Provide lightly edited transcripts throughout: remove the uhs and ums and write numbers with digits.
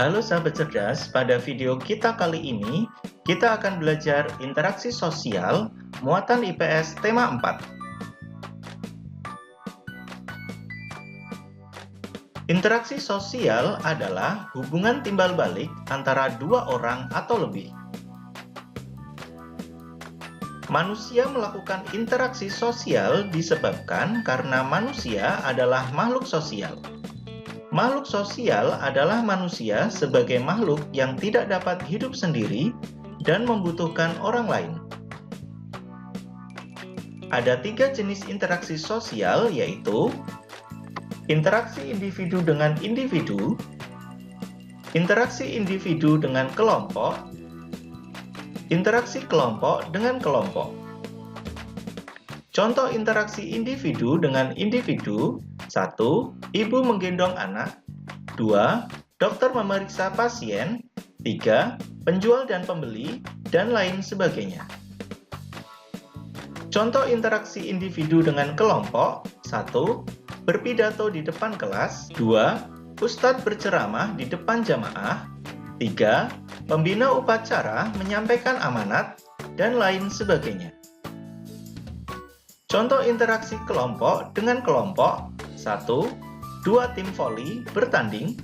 Halo sahabat cerdas, pada video kita kali ini, kita akan belajar interaksi sosial, muatan IPS tema 4. Interaksi sosial adalah hubungan timbal balik antara dua orang atau lebih. Manusia melakukan interaksi sosial disebabkan karena manusia adalah makhluk sosial. Makhluk sosial adalah manusia sebagai makhluk yang tidak dapat hidup sendiri dan membutuhkan orang lain. Ada 3 jenis interaksi sosial, yaitu interaksi individu dengan individu, interaksi individu dengan kelompok, interaksi kelompok dengan kelompok. Contoh interaksi individu dengan individu: 1. Ibu menggendong anak. 2. Dokter memeriksa pasien. 3. Penjual dan pembeli, dan lain sebagainya. Contoh interaksi individu dengan kelompok: 1. Berpidato di depan kelas. 2. Ustadz berceramah di depan jamaah. 3. Pembina upacara menyampaikan amanat, dan lain sebagainya. Contoh interaksi kelompok dengan kelompok: 1. 2 tim voli bertanding.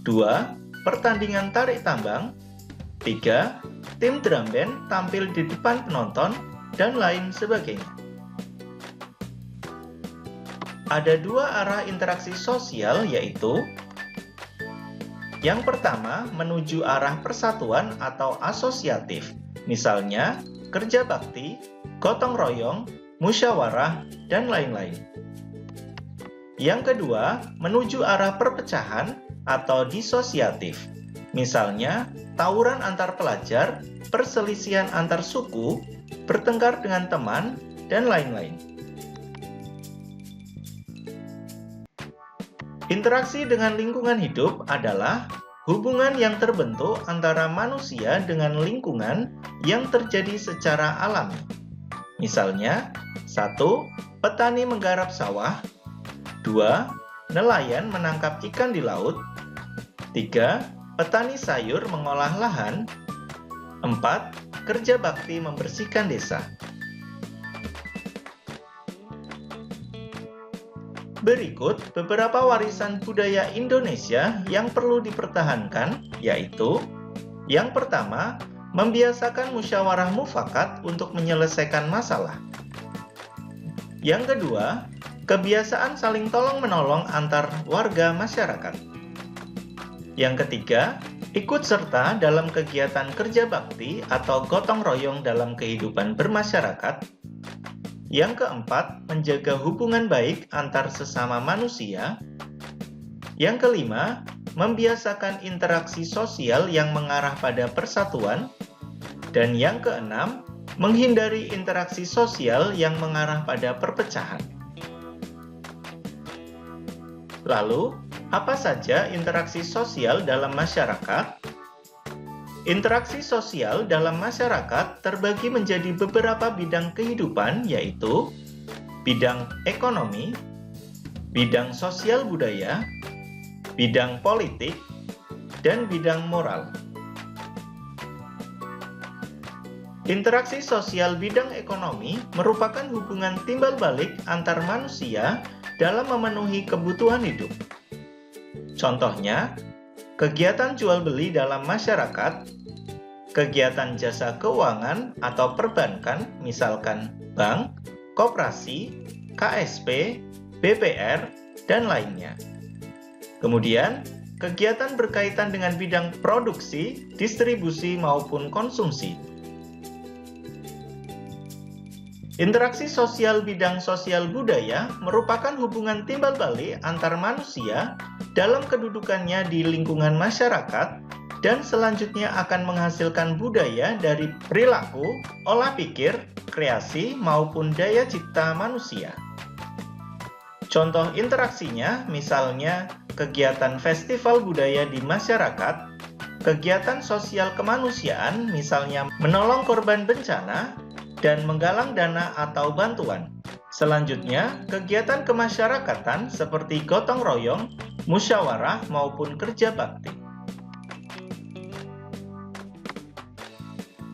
2. Pertandingan tarik tambang. 3. Tim drum band tampil di depan penonton, dan lain sebagainya. Ada 2 arah interaksi sosial, yaitu yang pertama, menuju arah persatuan atau asosiatif, misalnya kerja bakti, gotong royong, musyawarah, dan lain-lain. Yang kedua, menuju arah perpecahan atau disosiatif, misalnya tawuran antar pelajar, perselisihan antar suku, bertengkar dengan teman, dan lain-lain. Interaksi dengan lingkungan hidup adalah hubungan yang terbentuk antara manusia dengan lingkungan yang terjadi secara alami. Misalnya, 1. Petani menggarap sawah. 2. Nelayan menangkap ikan di laut. 3. Petani sayur mengolah lahan. 4. Kerja bakti membersihkan desa. Berikut beberapa warisan budaya Indonesia yang perlu dipertahankan, yaitu yang pertama, membiasakan musyawarah mufakat untuk menyelesaikan masalah. Yang kedua, kebiasaan saling tolong-menolong antar warga masyarakat. Yang ketiga, ikut serta dalam kegiatan kerja bakti atau gotong royong dalam kehidupan bermasyarakat. Yang keempat, menjaga hubungan baik antar sesama manusia. Yang kelima, membiasakan interaksi sosial yang mengarah pada persatuan. Dan yang keenam, menghindari interaksi sosial yang mengarah pada perpecahan. Lalu, apa saja interaksi sosial dalam masyarakat? Interaksi sosial dalam masyarakat terbagi menjadi beberapa bidang kehidupan, yaitu bidang ekonomi, bidang sosial budaya, bidang politik, dan bidang moral. Interaksi sosial bidang ekonomi merupakan hubungan timbal balik antar manusia dalam memenuhi kebutuhan hidup. Contohnya, kegiatan jual beli dalam masyarakat, kegiatan jasa keuangan atau perbankan, misalkan bank, koperasi, KSP, BPR, dan lainnya. Kemudian, kegiatan berkaitan dengan bidang produksi, distribusi, maupun konsumsi. Interaksi sosial bidang sosial budaya merupakan hubungan timbal balik antar manusia dalam kedudukannya di lingkungan masyarakat dan selanjutnya akan menghasilkan budaya dari perilaku, olah pikir, kreasi, maupun daya cipta manusia. Contoh interaksinya misalnya kegiatan festival budaya di masyarakat, kegiatan sosial kemanusiaan misalnya menolong korban bencana, dan menggalang dana atau bantuan. Selanjutnya, kegiatan kemasyarakatan seperti gotong royong, musyawarah, maupun kerja bakti.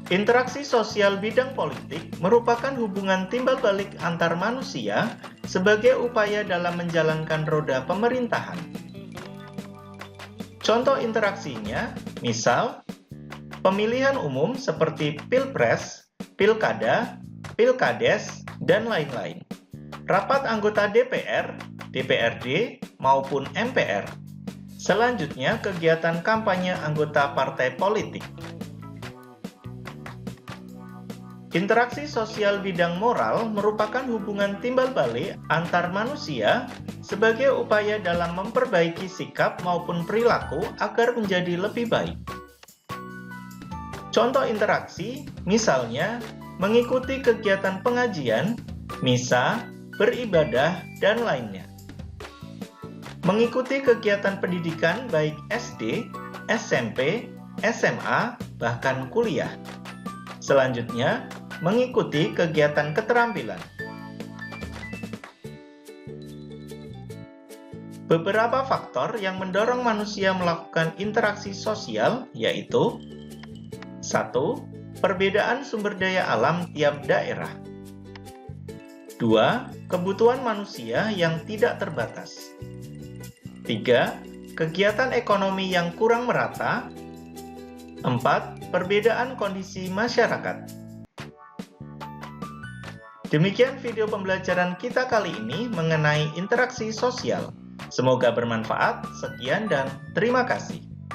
Interaksi sosial bidang politik merupakan hubungan timbal balik antar manusia sebagai upaya dalam menjalankan roda pemerintahan. Contoh interaksinya, misal, pemilihan umum seperti pilpres, pilkada, pilkades, dan lain-lain. Rapat anggota DPR, DPRD, maupun MPR. Selanjutnya, kegiatan kampanye anggota partai politik. Interaksi sosial bidang moral merupakan hubungan timbal balik antar manusia sebagai upaya dalam memperbaiki sikap maupun perilaku agar menjadi lebih baik. Contoh interaksi, misalnya, mengikuti kegiatan pengajian, misa, beribadah, dan lainnya. Mengikuti kegiatan pendidikan baik SD, SMP, SMA, bahkan kuliah. Selanjutnya, mengikuti kegiatan keterampilan. Beberapa faktor yang mendorong manusia melakukan interaksi sosial yaitu 1. Perbedaan sumber daya alam tiap daerah. 2. Kebutuhan manusia yang tidak terbatas. 3. Kegiatan ekonomi yang kurang merata. 4. Perbedaan kondisi masyarakat. Demikian video pembelajaran kita kali ini mengenai interaksi sosial. Semoga bermanfaat. Sekian dan terima kasih.